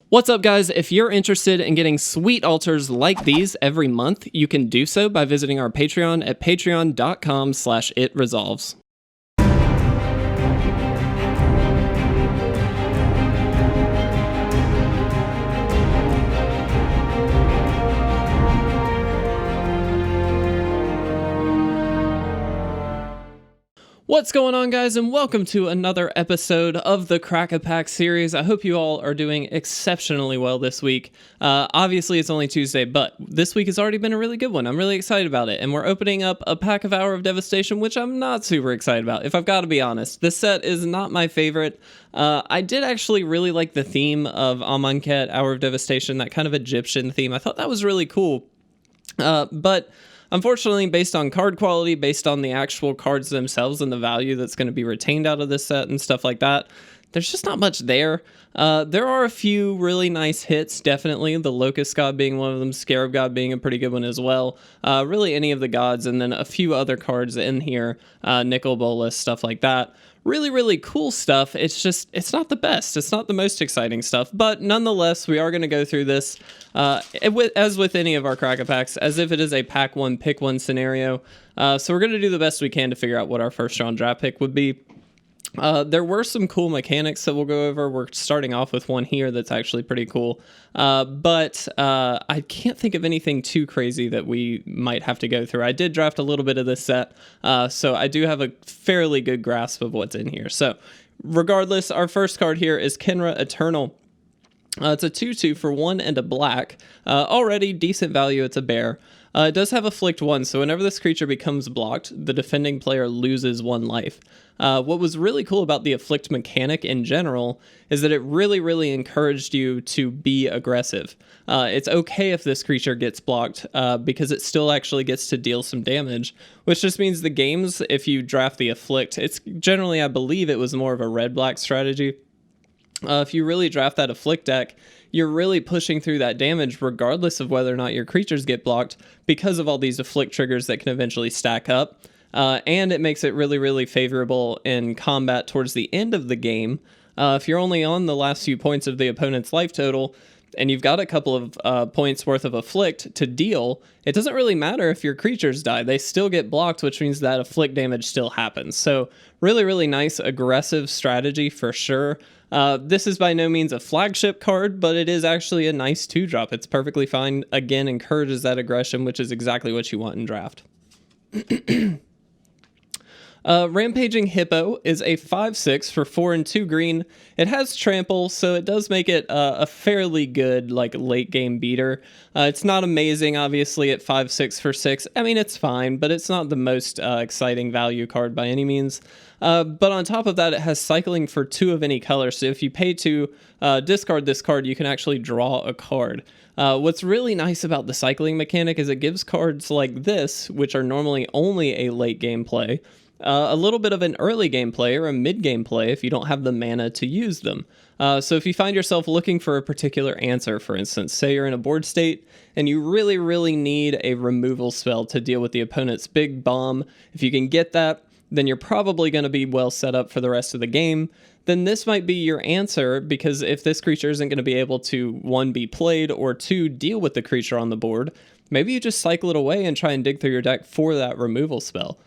What's up, guys? If you're interested in getting sweet altars like these every month, you can do so by visiting our Patreon at patreon.com/itresolves. What's going on, guys, and welcome to another episode of the Crack-a-Pack series. I hope you all are doing exceptionally well this week. Obviously, it's only Tuesday, but this week has already been a really good one. I'm really excited about it, and we're opening up a pack of Hour of Devastation, which I'm not super excited about, if I've got to be honest. This set is not my favorite. I did actually really like the theme of Amonkhet, Hour of Devastation, that kind of Egyptian theme. I thought that was really cool, but unfortunately, based on card quality, based on the actual cards themselves and the value that's going to be retained out of this set and stuff like that, there's just not much there. There are a few really nice hits, definitely. The Locust God being one of them, Scarab God being a pretty good one as well. Really any of the gods, and then a few other cards in here, Nicol Bolas, stuff like that. Really, really cool stuff. It's just, it's not the best. It's not the most exciting stuff. But nonetheless, we are going to go through this, as with any of our Crack-a-Packs, as if it is a pack one, pick one scenario. So we're going to do the best we can to figure out what our first round draft pick would be. There were some cool mechanics that we'll go over. We're starting off with one here that's actually pretty cool. But I can't think of anything too crazy that we might have to go through. I did draft a little bit of this set, so I do have a fairly good grasp of what's in here. So regardless, our first card here is Khenra Eternal. It's a 2/2 for 1 and a black. Already decent value. It's a bear. It does have Afflict 1, so whenever this creature becomes blocked, the defending player loses 1 life. What was really cool about the Afflict mechanic in general is that it really encouraged you to be aggressive. It's okay if this creature gets blocked, because it still actually gets to deal some damage, which just means the games, if you draft the Afflict, it's generally, I believe it was more of a red-black strategy. If you really draft that Afflict deck, you're really pushing through that damage regardless of whether or not your creatures get blocked because of all these Afflict triggers that can eventually stack up. And it makes it really favorable in combat towards the end of the game. If you're only on the last few points of the opponent's life total, and you've got a couple of points worth of Afflict to deal, it doesn't really matter if your creatures die. They still get blocked, which means that Afflict damage still happens. So really nice aggressive strategy for sure. This is by no means a flagship card, but it is actually a nice 2-drop. It's perfectly fine. Again, encourages that aggression, which is exactly what you want in draft. Rampaging Hippo is a 5/6 for 4 and 2 green. It has trample, so it does make it a fairly good late game beater. It's not amazing, obviously, at 5/6 for 6. I mean, it's fine, but it's not the most exciting value card by any means. But on top of that, it has cycling for 2 of any color. So if you pay to discard this card, you can actually draw a card. What's really nice about the cycling mechanic is it gives cards like this, which are normally only a late game play, a little bit of an early game play or a mid game play if you don't have the mana to use them. So if you find yourself looking for a particular answer, for instance, say you're in a board state and you really need a removal spell to deal with the opponent's big bomb, if you can get that, then you're probably going to be well set up for the rest of the game. Then this might be your answer, because if this creature isn't going to be able to, 1, be played, or 2, deal with the creature on the board, maybe you just cycle it away and try and dig through your deck for that removal spell.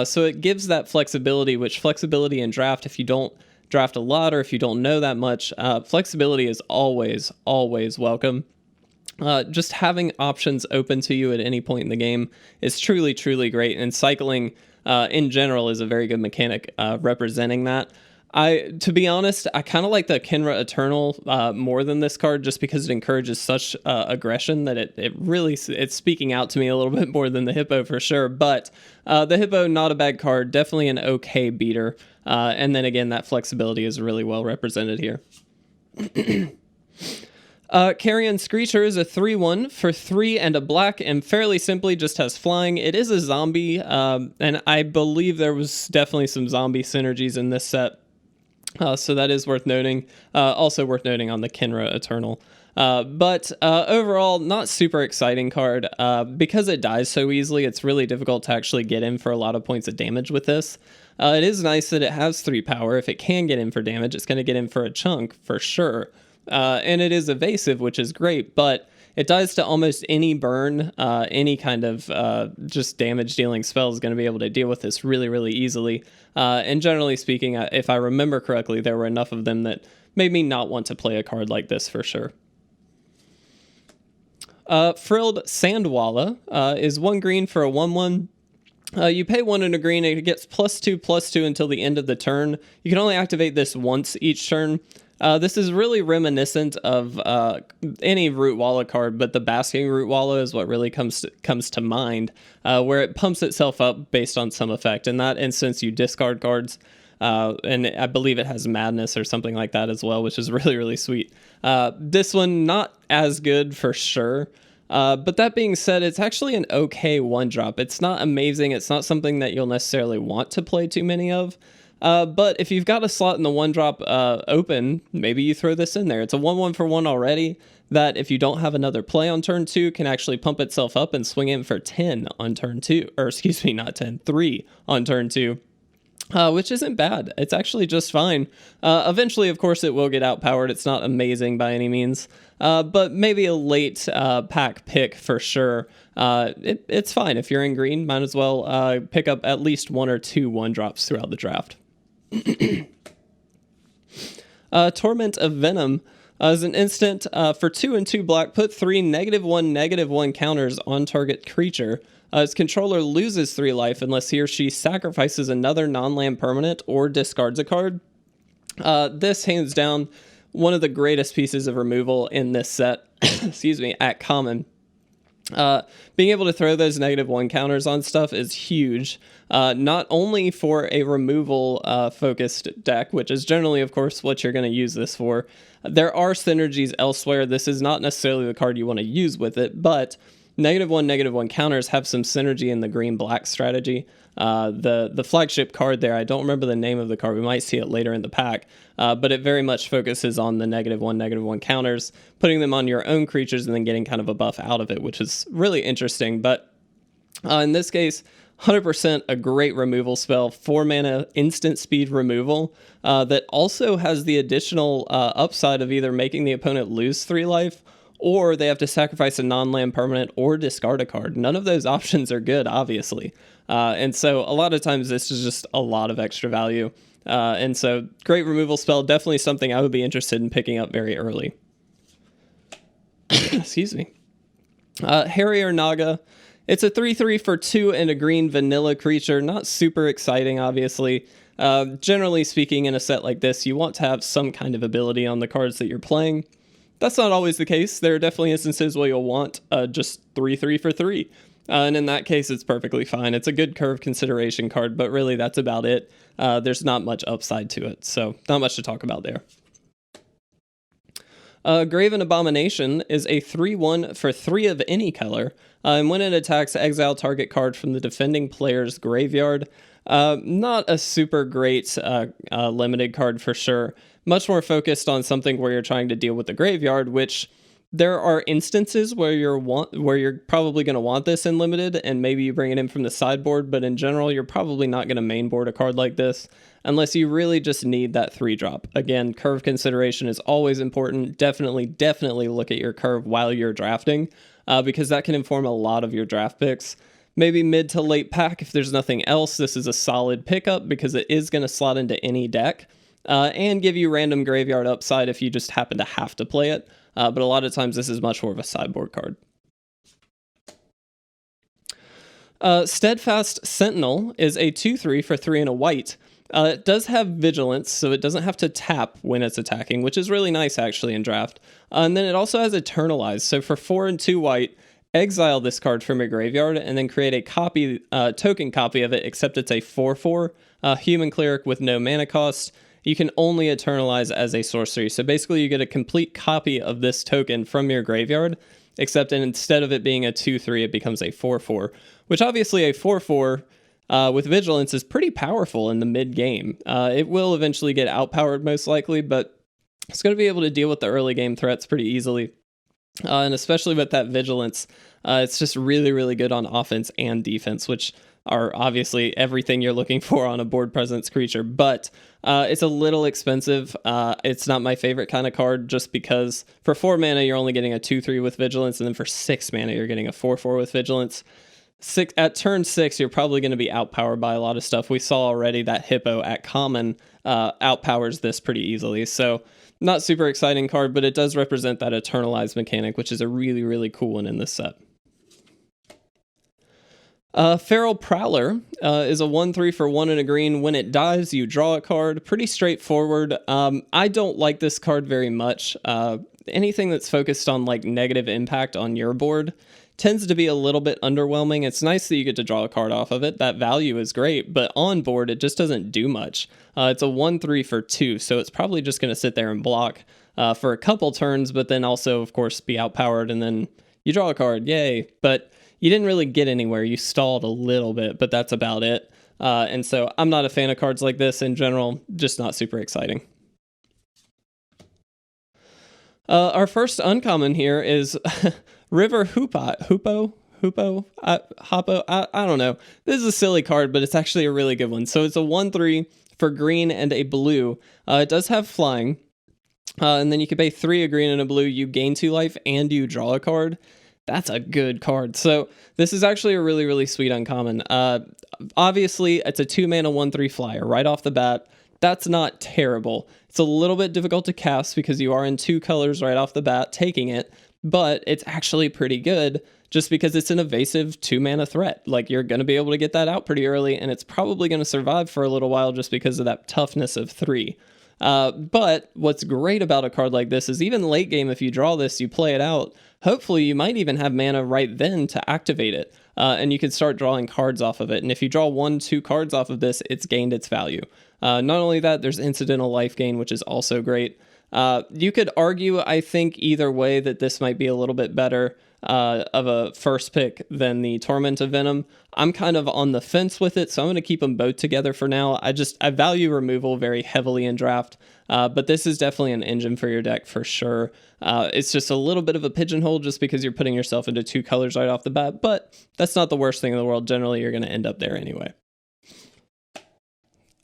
So it gives that flexibility, which flexibility in draft, if you don't draft a lot or if you don't know that much, flexibility is always welcome. Just having options open to you at any point in the game is truly great, and cycling in general is a very good mechanic representing that. To be honest, I kind of like the Khenra Eternal more than this card, just because it encourages such aggression that it's speaking out to me a little bit more than the Hippo for sure. But the Hippo, not a bad card, definitely an okay beater. And then again, that flexibility is really well represented here. Carrion Screecher is a 3/1 for 3 and a black, and fairly simply just has flying. It is a zombie, and I believe there was definitely some zombie synergies in this set. So that is worth noting. Also worth noting on the Khenra Eternal. But overall, not super exciting card. Because it dies so easily, it's really difficult to actually get in for a lot of points of damage with this. It is nice that it has 3 power. If it can get in for damage, it's going to get in for a chunk, for sure. and it is evasive, which is great, but it dies to almost any burn. Any kind of just damage dealing spell is going to be able to deal with this really, really easily. And generally speaking, if I remember correctly, there were enough of them that made me not want to play a card like this for sure. Frilled Sandwalla is 1 green for a 1/1. You pay 1 and a green, and it gets +2/+2 until the end of the turn. You can only activate this once each turn. This is really reminiscent of any Root Walla card, but the Basking Root Walla is what really comes to mind, where it pumps itself up based on some effect. In that instance, you discard cards, and I believe it has Madness or something like that as well, which is really, really sweet. This one, not as good for sure. But that being said, it's actually an okay 1-drop. It's not amazing. It's not something that you'll necessarily want to play too many of. But if you've got a slot in the 1-drop open, maybe you throw this in there. It's a 1/1 for 1 already that if you don't have another play on turn 2 can actually pump itself up and swing in for 10 on turn 2. Or excuse me, not 10, 3 on turn 2. Which isn't bad. It's actually just fine. Eventually, of course, it will get outpowered. It's not amazing by any means, but maybe a late pack pick for sure. It's fine. If you're in green, might as well pick up at least 1 or 2 1-drops throughout the draft. Torment of Venom is an instant for 2 and 2 black. Put 3 -1/-1 counters on target creature. Its controller loses 3 life unless he or she sacrifices another non-land permanent or discards a card. This, hands down, one of the greatest pieces of removal in this set, excuse me, at common. Being able to throw those -1 counters on stuff is huge, not only for a removal focused deck, which is generally, of course, what you're going to use this for. There are synergies elsewhere. This is not necessarily the card you want to use with it, but -1/-1 counters have some synergy in the green-black strategy. The flagship card there, I don't remember the name of the card. We might see it later in the pack, but it very much focuses on the -1/-1 counters, putting them on your own creatures and then getting kind of a buff out of it, which is really interesting. But in this case, 100% a great removal spell, 4 mana instant speed removal that also has the additional upside of either making the opponent lose 3 life or they have to sacrifice a non-land permanent or discard a card. None of those options are good, obviously. And so a lot of times this is just a lot of extra value. And so great removal spell, definitely something I would be interested in picking up very early. Excuse me. Harrier Naga. It's a 3/3 for 2 and a green vanilla creature. Not super exciting, obviously. Generally speaking, in a set like this, you want to have some kind of ability on the cards that you're playing. That's not always the case. There are definitely instances where you'll want just 3/3 for 3. And in that case, it's perfectly fine. It's a good curve consideration card, but really that's about it. There's not much upside to it, so not much to talk about there. Graven Abomination is a 3/1 for 3 of any color. And when it attacks, exile target card from the defending player's graveyard. Not a super great limited card for sure. Much more focused on something where you're trying to deal with the graveyard, which there are instances where you're probably going to want this in limited, and maybe you bring it in from the sideboard, but in general, you're probably not going to mainboard a card like this unless you really just need that 3-drop. Again, curve consideration is always important. Definitely look at your curve while you're drafting, because that can inform a lot of your draft picks. Maybe mid to late pack, if there's nothing else, this is a solid pickup because it is going to slot into any deck. And give you random graveyard upside if you just happen to have to play it. But a lot of times this is much more of a sideboard card. Steadfast Sentinel is a 2/3 for 3 and a white. It does have Vigilance, so it doesn't have to tap when it's attacking, which is really nice actually in draft. And then it also has Eternalize, so for 4 and 2 white, exile this card from your graveyard and then create a token copy of it, except it's a 4/4 human cleric with no mana cost. You can only Eternalize as a sorcery. So basically you get a complete copy of this token from your graveyard, except instead of it being a 2/3, it becomes a 4/4, which obviously a 4/4 with Vigilance is pretty powerful in the mid-game. It will eventually get outpowered most likely, but it's going to be able to deal with the early game threats pretty easily. And especially with that Vigilance, it's just really good on offense and defense, which are obviously everything you're looking for on a board presence creature, but it's a little expensive. It's not my favorite kind of card just because for 4 mana, you're only getting a 2/3 with Vigilance, and then for 6 mana, you're getting a 4/4 with Vigilance. At turn 6, you're probably going to be outpowered by a lot of stuff. We saw already that Hippo at common outpowers this pretty easily. So not super exciting card, but it does represent that Eternalized mechanic, which is a really, really cool one in this set. Feral Prowler is a 1/3 for 1 and a green. When it dies, you draw a card. Pretty straightforward. I don't like this card very much. Anything that's focused on like negative impact on your board tends to be a little bit underwhelming. It's nice that you get to draw a card off of it. That value is great, but on board, it just doesn't do much. It's a 1/3 for 2, so it's probably just going to sit there and block for a couple turns, but then also, of course, be outpowered, and then you draw a card. Yay. But you didn't really get anywhere. You stalled a little bit, but that's about it. And so I'm not a fan of cards like this in general, just not super exciting. Our first uncommon here is River Hoopo. I don't know. This is a silly card, but it's actually a really good one. So it's a 1/3 for green and a blue. It does have flying. And then you can pay 3 a green and a blue. You gain 2 life and you draw a card. That's a good card. So this is actually a really, really sweet uncommon. Obviously, it's a 2 mana 1/3 flyer right off the bat. That's not terrible. It's a little bit difficult to cast because you are in 2 colors right off the bat taking it, but it's actually pretty good just because it's an evasive 2 mana threat. Like, you're going to be able to get that out pretty early, and it's probably going to survive for a little while just because of that toughness of 3. But what's great about a card like this is even late game, if you draw this, you play it out, hopefully you might even have mana right then to activate it, and you can start drawing cards off of it. And if you draw 1-2 cards off of this, it's gained its value. Not only that, there's incidental life gain, which is also great. You could argue, I think, either way that this might be a little bit better of a first pick than the Torment of Venom. I'm kind of on the fence with it, so I'm going to keep them both together for now. I value removal very heavily in draft, but this is definitely an engine for your deck for sure. It's just a little bit of a pigeonhole just because you're putting yourself into 2 colors right off the bat, but that's not the worst thing in the world. Generally, you're going to end up there anyway.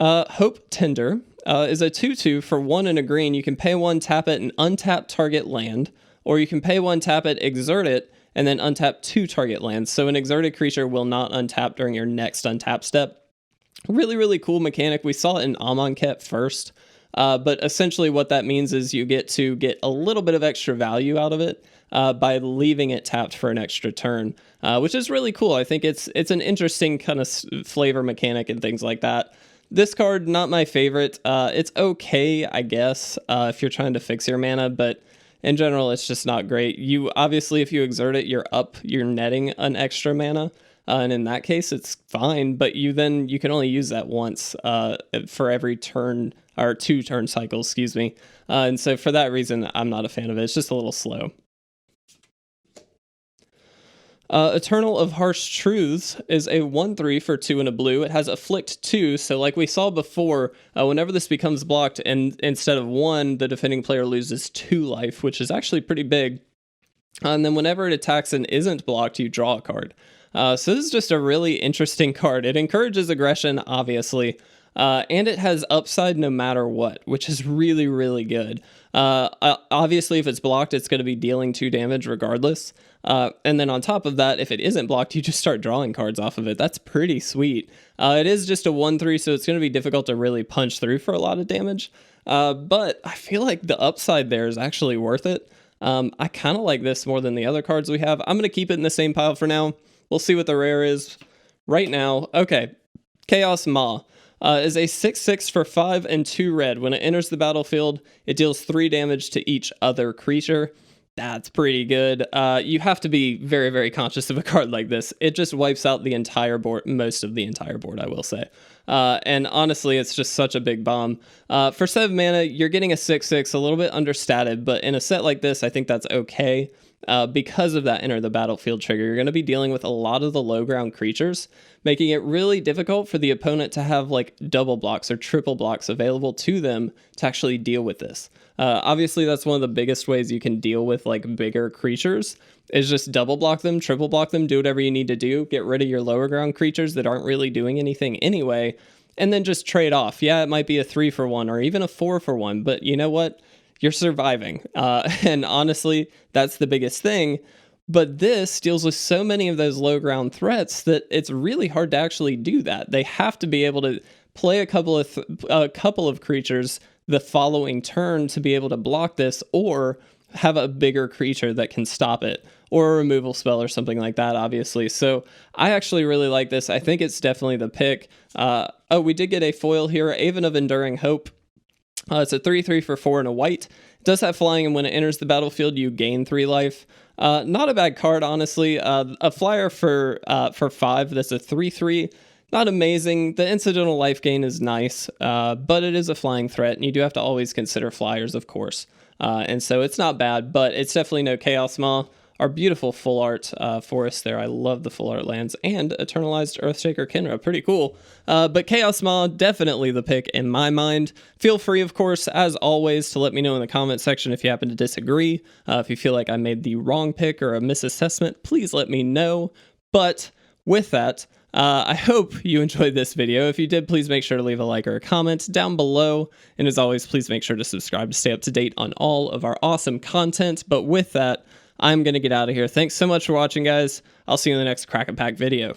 Hope Tender is a 2/2 for 1 and a green. You can pay 1, tap it, and untap target land, or you can pay 1, tap it, exert it, and then untap 2 target lands. So an exerted creature will not untap during your next untap step. Really, really cool mechanic. We saw it in Amonkhet first, but essentially what that means is you get to get a little bit of extra value out of it by leaving it tapped for an extra turn, which is really cool. I think it's an interesting kind of flavor mechanic and things like that. This card, not my favorite. It's okay, I guess, if you're trying to fix your mana, but in general, it's just not great. You obviously, if you exert it, you're netting an extra mana, and in that case, it's fine. But you can only use that once for every turn, or 2 turn cycles, excuse me. And so for that reason, I'm not a fan of it. It's just a little slow. Eternal of Harsh Truths is a 1/3 for 2 and a blue. It has Afflict 2, so like we saw before, whenever this becomes blocked, and instead of 1, the defending player loses 2 life, which is actually pretty big. And then whenever it attacks and isn't blocked, you draw a card. So this is just a really interesting card. It encourages aggression, obviously, and it has upside no matter what, which is really, really good. Obviously, if it's blocked, it's going to be dealing 2 damage regardless. And then on top of that, if it isn't blocked, you just start drawing cards off of it. That's pretty sweet. It is just a 1/3, so it's going to be difficult to really punch through for a lot of damage. But I feel like the upside there is actually worth it. I kind of like this more than the other cards we have. I'm going to keep it in the same pile for now. We'll see what the rare is right now. Okay, Chaos Maw. Is a 6/6 for 5 and 2 red. When it enters the battlefield, it deals 3 damage to each other creature. That's pretty good. You have to be very, very conscious of a card like this. It just wipes out the entire board, most of the entire board, I will say. And honestly, it's just such a big bomb. For 7 mana, you're getting a 6/6, a little bit understated, but in a set like this, I think that's okay. because of that enter the battlefield trigger, you're going to be dealing with a lot of the low ground creatures, making it really difficult for the opponent to have like double blocks or triple blocks available to them to actually deal with this. Obviously, that's one of the biggest ways you can deal with like bigger creatures is just double block them, triple block them, do whatever you need to do, get rid of your lower ground creatures that aren't really doing anything anyway, and then just trade off. Yeah, it might be a 3-for-1 or even a 4-for-1, but you know what? You're surviving. And honestly, that's the biggest thing. But this deals with so many of those low ground threats that it's really hard to actually do that. They have to be able to play a couple of creatures the following turn to be able to block this, or have a bigger creature that can stop it, or a removal spell or something like that, obviously. So I actually really like this. I think it's definitely the pick. We did get a foil here, Aven of Enduring Hope. It's a 3/3 for 4 and a white. It does have flying, and when it enters the battlefield, you gain 3 life. Not a bad card, honestly. A flyer for 5, that's a 3/3. Not amazing. The incidental life gain is nice, but it is a flying threat, and you do have to always consider flyers, of course. And so it's not bad, but it's definitely no Chaos Maw. Our beautiful full art forest there. I love the full art lands, and Eternalized Earthshaker Kinra. Pretty cool. But Chaos Maw, definitely the pick in my mind. Feel free, of course, as always, to let me know in the comment section if you happen to disagree. If you feel like I made the wrong pick or a misassessment, please let me know. But with that, I hope you enjoyed this video. If you did, please make sure to leave a like or a comment down below. And as always, please make sure to subscribe to stay up to date on all of our awesome content. But with that, I'm going to get out of here. Thanks so much for watching, guys. I'll see you in the next Crack a Pack video.